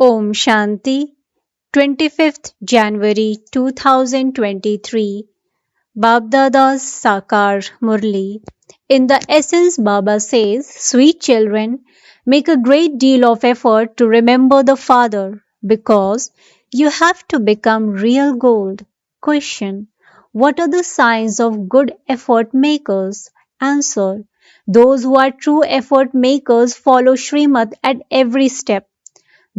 Om Shanti, 25th January 2023, Baapdada's Sakar Murli. In the essence, Baba says, sweet children, make a great deal of effort to remember the Father because you have to become real gold. Question: what are the signs of good effort makers? Answer: those who are true effort makers follow Srimad at every step.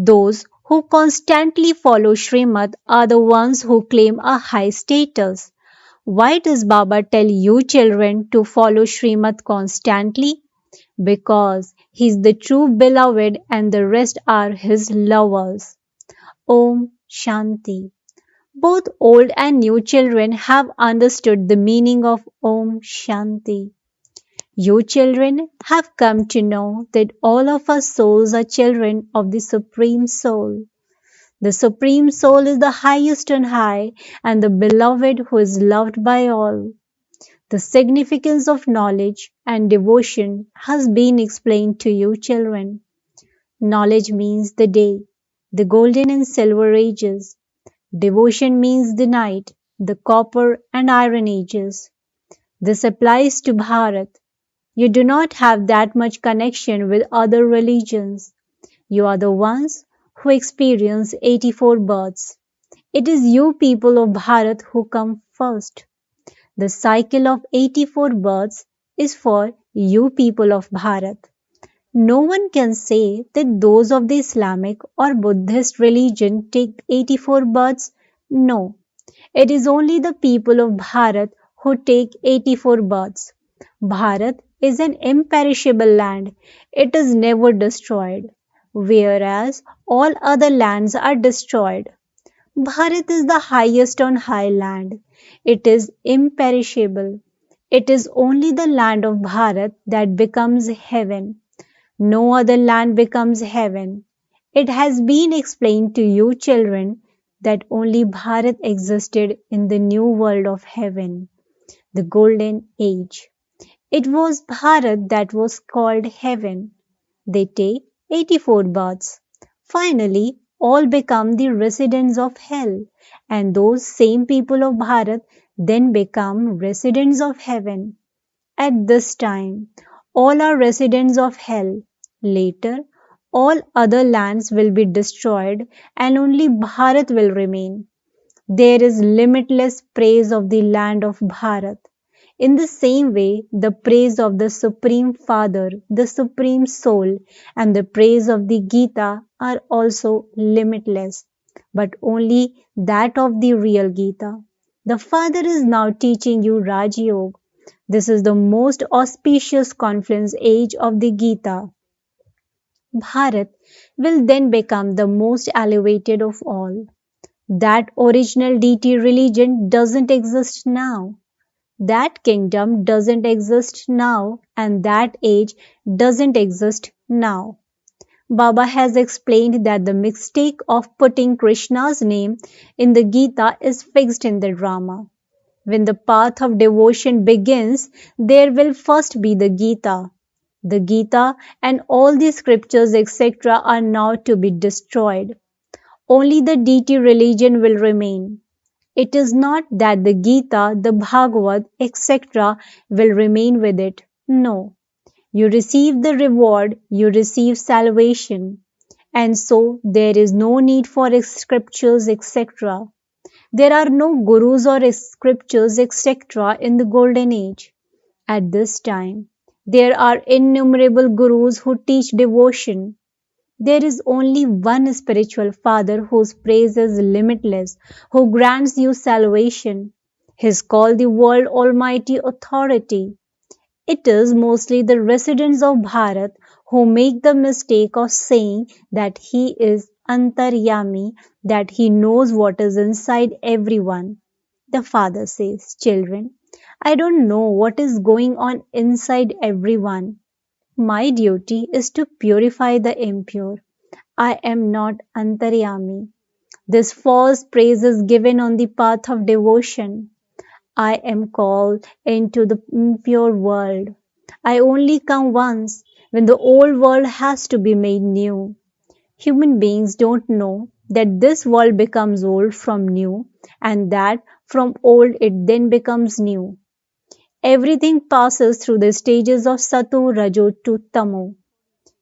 Those who constantly follow Srimad are the ones who claim a high status. Why does Baba tell you children to follow Srimad constantly? Because he is the true beloved and the rest are his lovers. Om Shanti. Both old and new children have understood the meaning of Om Shanti. You children have come to know that all of us souls are children of the Supreme Soul. The Supreme Soul is the highest on high and the beloved who is loved by all. The significance of knowledge and devotion has been explained to you children. Knowledge means the day, the golden and silver ages. Devotion means the night, the copper and iron ages. This applies to Bharat. You do not have that much connection with other religions. You are the ones who experience 84 births. It is you people of Bharat who come first. The cycle of 84 births is for you people of Bharat. No one can say that those of the Islamic or Buddhist religion take 84 births. No, it is only the people of Bharat who take 84 births. Bharat is an imperishable land. It is never destroyed, whereas all other lands are destroyed. Bharat is the highest on high land. It is imperishable. It is only the land of Bharat that becomes heaven. No other land becomes heaven. It has been explained to you children that only Bharat existed in the new world of heaven, the golden age. It was Bharat that was called heaven. They take 84 births. Finally, all become the residents of hell, and those same people of Bharat then become residents of heaven. At this time, all are residents of hell. Later, all other lands will be destroyed and only Bharat will remain. There is limitless praise of the land of Bharat. In the same way, the praise of the Supreme Father, the Supreme Soul, and the praise of the Gita are also limitless, but only that of the real Gita. The Father is now teaching you Raj Yoga. This is the most auspicious confluence age of the Gita. Bharat will then become the most elevated of all. That original deity religion doesn't exist now. That kingdom doesn't exist now, and that age doesn't exist now. Baba has explained that the mistake of putting Krishna's name in the Gita is fixed in the drama. When the path of devotion begins, there will first be the Gita. The Gita and all the scriptures, etc., are now to be destroyed. Only the deity religion will remain. It is not that the Gita, the Bhagavad, etc. will remain with it. No. You receive the reward, you receive salvation. And so there is no need for scriptures, etc. There are no gurus or scriptures, etc. in the golden age. At this time, there are innumerable gurus who teach devotion. There is only one spiritual Father whose praise is limitless, who grants you salvation. He is called the World Almighty Authority. It is mostly the residents of Bharat who make the mistake of saying that he is Antaryami, that he knows what is inside everyone. The Father says, children, I don't know what is going on inside everyone. My duty is to purify the impure. I am not Antaryami. This false praise is given on the path of devotion. I am called into the impure world. I only come once when the old world has to be made new. Human beings don't know that this world becomes old from new and that from old it then becomes new. Everything passes through the stages of Sato, Rajo to Tamo.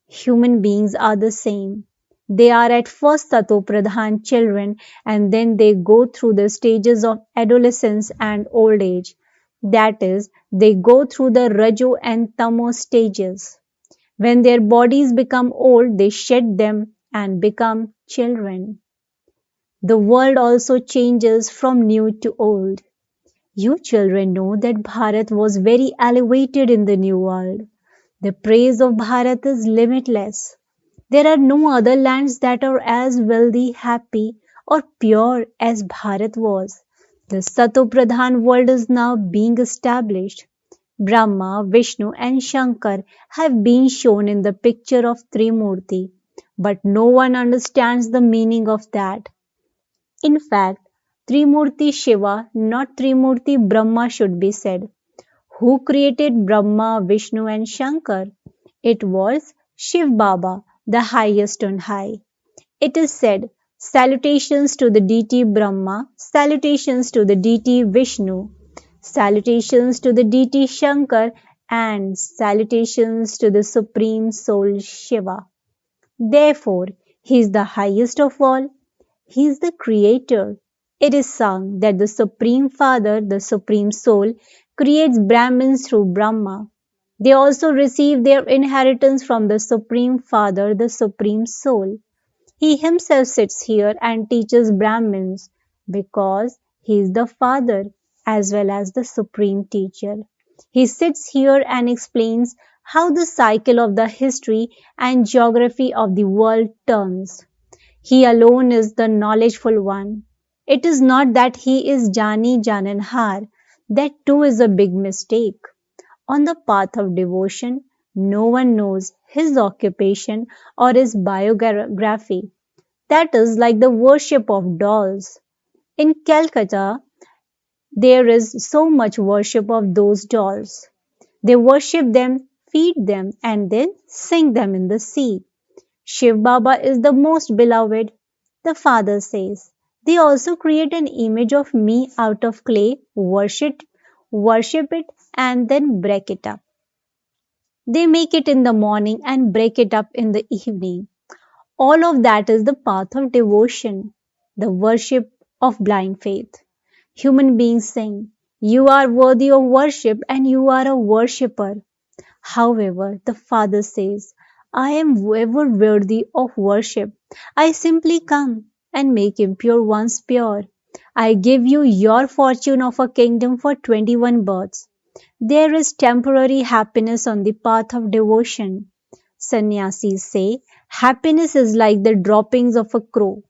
Human beings are the same. They are at first Sato Pradhan children and then they go through the stages of adolescence and old age. That is, they go through the Rajo and Tamo stages. When their bodies become old, they shed them and become children. The world also changes from new to old. You children know that Bharat was very elevated in the new world. The praise of Bharat is limitless. There are no other lands that are as wealthy, happy, or pure as Bharat was. The Sato Pradhan world is now being established. Brahma, Vishnu, and Shankar have been shown in the picture of Trimurti, but no one understands the meaning of that. In fact, Trimurti Shiva, not Trimurti Brahma, should be said. Who created Brahma, Vishnu, and Shankar? It was Shiv Baba, the highest on high. It is said, salutations to the deity Brahma, salutations to the deity Vishnu, salutations to the deity Shankar, and salutations to the Supreme Soul Shiva. Therefore, he is the highest of all. He is the creator. It is sung that the Supreme Father, the Supreme Soul, creates Brahmins through Brahma. They also receive their inheritance from the Supreme Father, the Supreme Soul. He himself sits here and teaches Brahmins because he is the Father as well as the Supreme Teacher. He sits here and explains how the cycle of the history and geography of the world turns. He alone is the knowledgeful one. It is not that he is Jani Jananhar. That too is a big mistake. On the path of devotion, no one knows his occupation or his biography. That is like the worship of dolls. In Calcutta, there is so much worship of those dolls. They worship them, feed them, and then sink them in the sea. Shiv Baba is the most beloved, the father says. They also create an image of me out of clay, worship it, and then break it up. They make it in the morning and break it up in the evening. All of that is the path of devotion, the worship of blind faith. Human beings sing, you are worthy of worship and you are a worshipper. However, the Father says, I am ever worthy of worship. I simply come and make impure ones pure. I give you your fortune of a kingdom for 21 births. There is temporary happiness on the path of devotion. Sannyasis say, happiness is like the droppings of a crow.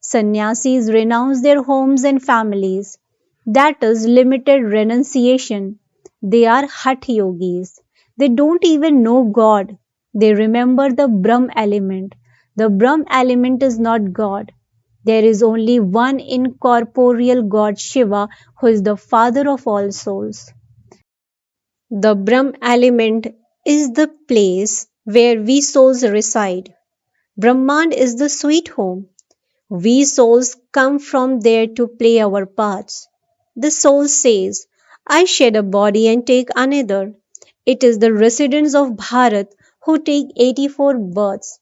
Sannyasis renounce their homes and families. That is limited renunciation. They are Hatha yogis. They don't even know God. They remember the Brahm element. The Brahm element is not God. There is only one incorporeal God, Shiva, who is the father of all souls. The Brahm element is the place where we souls reside. Brahman is the sweet home. We souls come from there to play our parts. The soul says, I shed a body and take another. It is the residents of Bharat who take 84 births.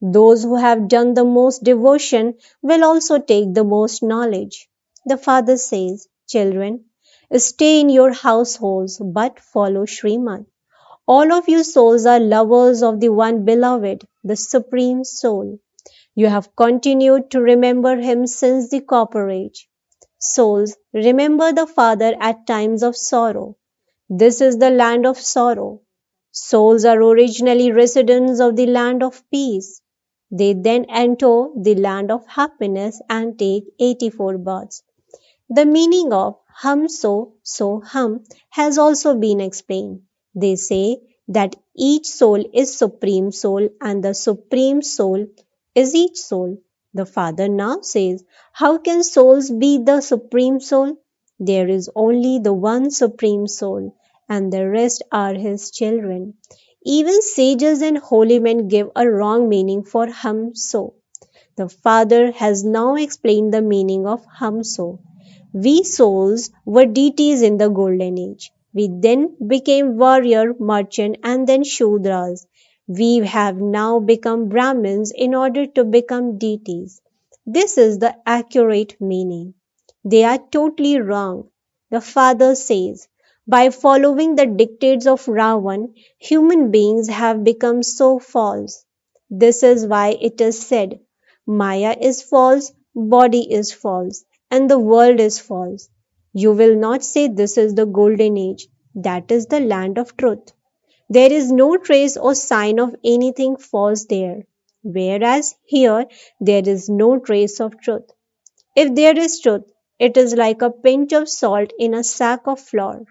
Those who have done the most devotion will also take the most knowledge. The father says, children, stay in your households but follow Srimad. All of you souls are lovers of the one beloved, the Supreme Soul. You have continued to remember him since the Copper Age. Souls, remember the Father at times of sorrow. This is the land of sorrow. Souls are originally residents of the land of peace. They then enter the land of happiness and take 84 births. The meaning of hum so hum has also been explained. They say that each soul is Supreme Soul and the Supreme Soul is each soul. The Father now says, how can souls be the Supreme Soul? There is only the one Supreme Soul and the rest are his children. Even sages and holy men give a wrong meaning for hum so. The Father has now explained the meaning of Hamso. We souls were deities in the Golden Age. We then became warrior, merchant, and then Shudras. We have now become Brahmins in order to become deities. This is the accurate meaning. They are totally wrong. The Father says, by following the dictates of Ravan, human beings have become so false. This is why it is said, Maya is false, body is false, and the world is false. You will not say this is the golden age, that is the land of truth. There is no trace or sign of anything false there, whereas here there is no trace of truth. If there is truth, it is like a pinch of salt in a sack of flour.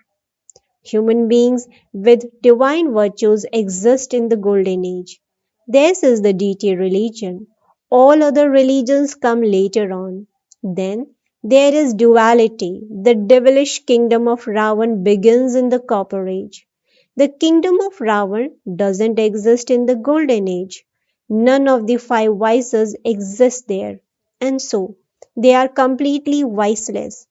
Human beings with divine virtues exist in the golden age. This is the deity religion. All other religions come later on. Then there is duality. The devilish kingdom of Ravan begins in the copper age. The kingdom of Ravan doesn't exist in the golden age. None of the five vices exist there. And so they are completely viceless.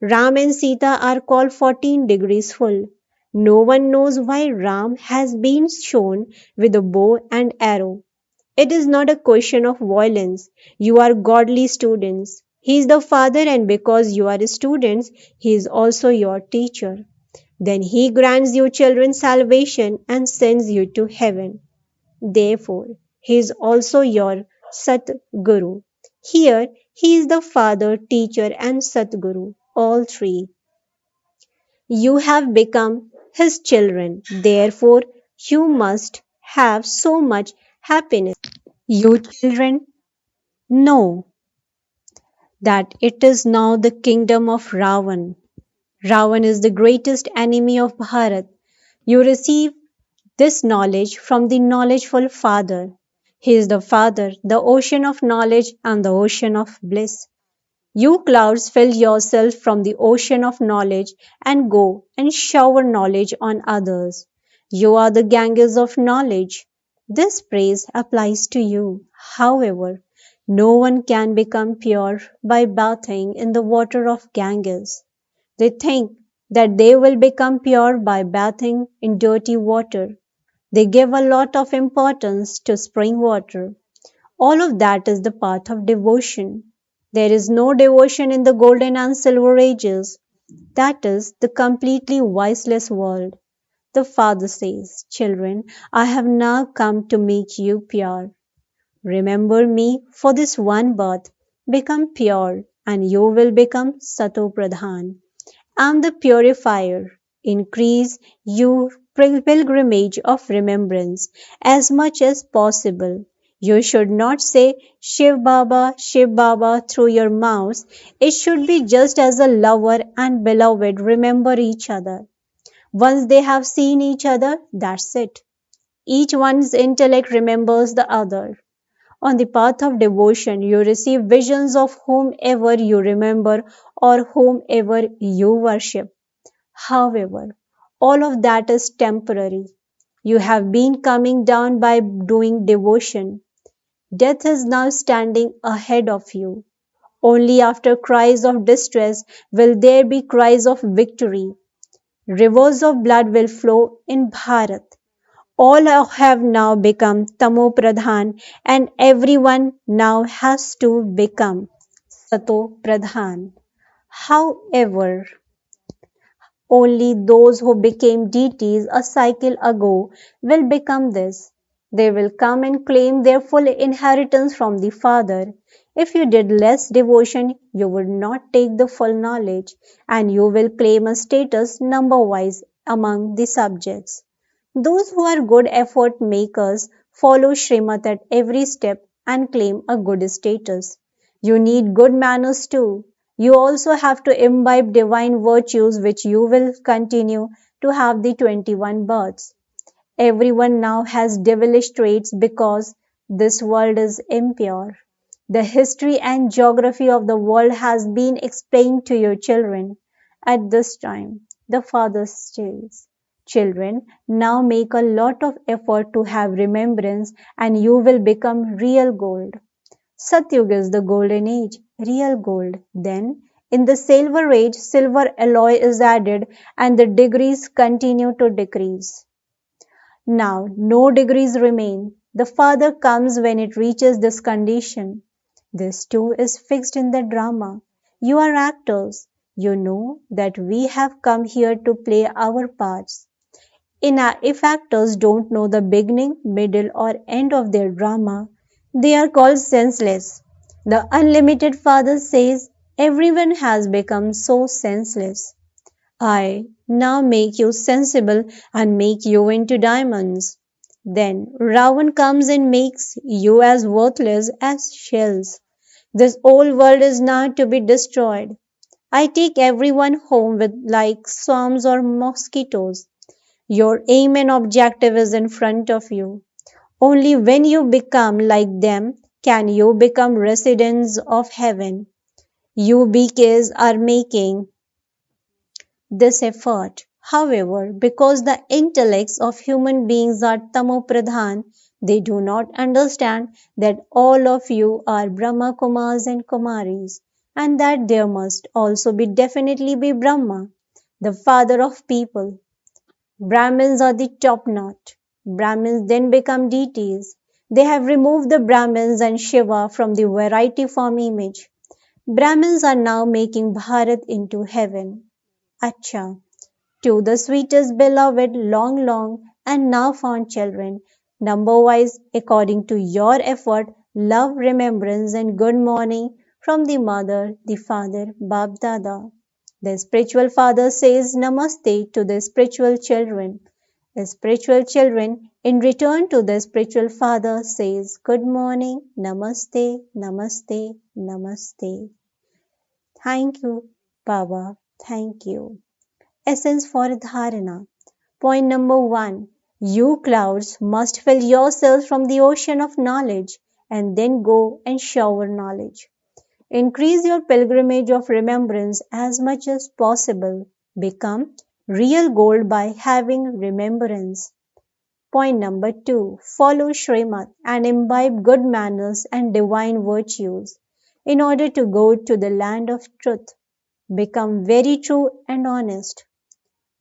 Ram and Sita are called 14 degrees full. No one knows why Ram has been shown with a bow and arrow. It is not a question of violence. You are godly students. He is the father, and because you are students, he is also your teacher. Then he grants you children salvation and sends you to heaven. Therefore, he is also your Sat Guru. Here, he is the father, teacher, and Sat Guru, all three. You have become his children. Therefore, you must have so much happiness. You children know that it is now the kingdom of Ravan. Ravan is the greatest enemy of Bharat. You receive this knowledge from the knowledgeful Father. He is the Father, the ocean of knowledge and the ocean of bliss. You clouds fill yourself from the ocean of knowledge and go and shower knowledge on others. You are the Ganges of knowledge. This praise applies to you. However, no one can become pure by bathing in the water of Ganges. They think that they will become pure by bathing in dirty water. They give a lot of importance to spring water. All of that is the path of devotion. There is no devotion in the golden and silver ages. That is the completely viceless world. The Father says, Children, I have now come to make you pure. Remember me for this one birth. Become pure, and you will become Sato Pradhan. I am the purifier. Increase your pilgrimage of remembrance as much as possible. You should not say Shiv Baba through your mouths. It should be just as a lover and beloved remember each other. Once they have seen each other, that's it. Each one's intellect remembers the other. On the path of devotion, you receive visions of whomever you remember or whomever you worship. However, all of that is temporary. You have been coming down by doing devotion. Death is now standing ahead of you. Only after cries of distress will there be cries of victory. Rivers of blood will flow in Bharat. All have now become Tamo Pradhan, and everyone now has to become Sato Pradhan. However, only those who became deities a cycle ago will become this. They will come and claim their full inheritance from the Father. If you did less devotion, you would not take the full knowledge, and you will claim a status number-wise among the subjects. Those who are good effort makers follow Srimat at every step and claim a good status. You need good manners too. You also have to imbibe divine virtues which you will continue to have the 21 births. Everyone now has devilish traits because this world is impure. The history and geography of the world has been explained to your children. At this time, the Father says, Children, now make a lot of effort to have remembrance and you will become real gold. Satyuga is the golden age, real gold. Then, in the silver age, silver alloy is added and the degrees continue to decrease. Now, no degrees remain. The Father comes when it reaches this condition. This too is fixed in the drama. You are actors. You know that we have come here to play our parts. If actors don't know the beginning, middle, or end of their drama, they are called senseless. The unlimited Father says, everyone has become so senseless. I now make you sensible and make you into diamonds. Then Ravan comes and makes you as worthless as shells. This old world is now to be destroyed. I take everyone home with like swarms or mosquitoes. Your aim and objective is in front of you. Only when you become like them can you become residents of heaven. You BKs are making this effort. However, because the intellects of human beings are tamopradhan, they do not understand that all of you are Brahma Kumars and Kumaris, and that there must also be definitely be Brahma, the father of people. Brahmins are the top knot. Brahmins then become deities. They have removed the Brahmins and Shiva from the variety form image. Brahmins are now making Bharat into heaven. Acha. To the sweetest beloved, long, and now found children, number wise, according to your effort, love, remembrance, and good morning from the mother, the father, Baapdada. The spiritual father says namaste to the spiritual children. The spiritual children, in return to the spiritual father, says good morning, namaste, namaste, namaste. Thank you, Baba. Thank you. Essence for Dharana. Point number 1. You clouds must fill yourselves from the ocean of knowledge and then go and shower knowledge. Increase your pilgrimage of remembrance as much as possible. Become real gold by having remembrance. Point number 2. Follow Srimad and imbibe good manners and divine virtues in order to go to the land of truth. Become very true and honest.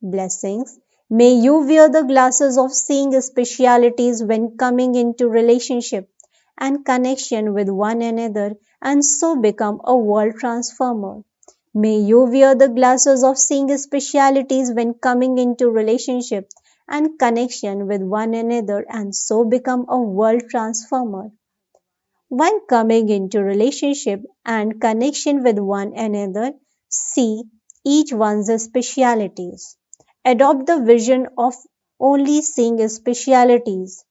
Blessings. May you wear the glasses of seeing specialities when coming into relationship and connection with one another and so become a world transformer. May you wear the glasses of seeing specialities when coming into relationship and connection with one another and so become a world transformer. While coming into relationship and connection with one another, see each one's specialities. Adopt the vision of only seeing specialities.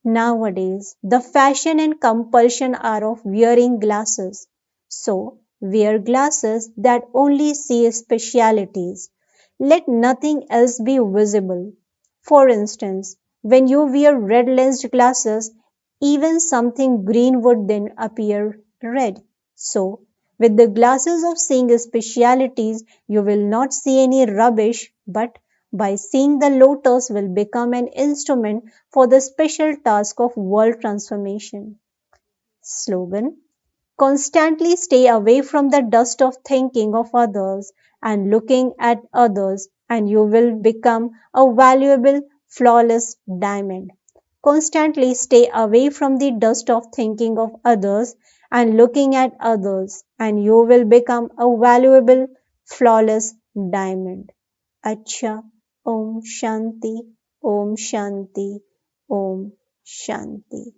Nowadays, the fashion and compulsion are of wearing glasses. So, wear glasses that only see specialities. Let nothing else be visible. For instance, when you wear red lensed glasses, even something green would then appear red. So, with the glasses of seeing specialities, you will not see any rubbish, but by seeing the lotus will become an instrument for the special task of world transformation. Slogan. Constantly stay away from the dust of thinking of others and looking at others, and you will become a valuable, flawless diamond. Constantly stay away from the dust of thinking of others and looking at others, and you will become a valuable, flawless diamond. Acha. Om Shanti. Om Shanti. Om Shanti.